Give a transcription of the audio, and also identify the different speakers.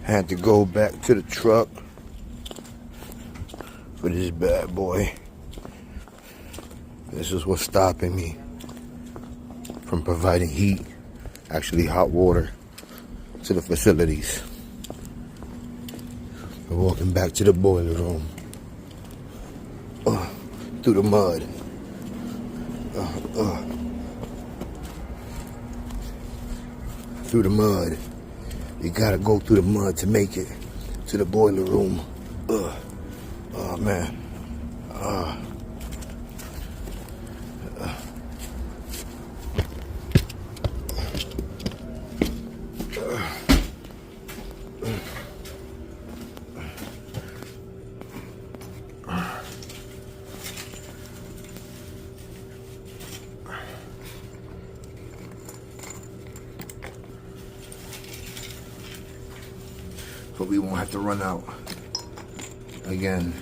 Speaker 1: Had to go back to the truck for this bad boy. This is what's stopping me from providing heat, actually hot water, to the facilities. We're walking back to the boiler room. Through the mud. Through the mud. You gotta go through the mud to make it to the boiler room. Oh man. But we won't have to run out again.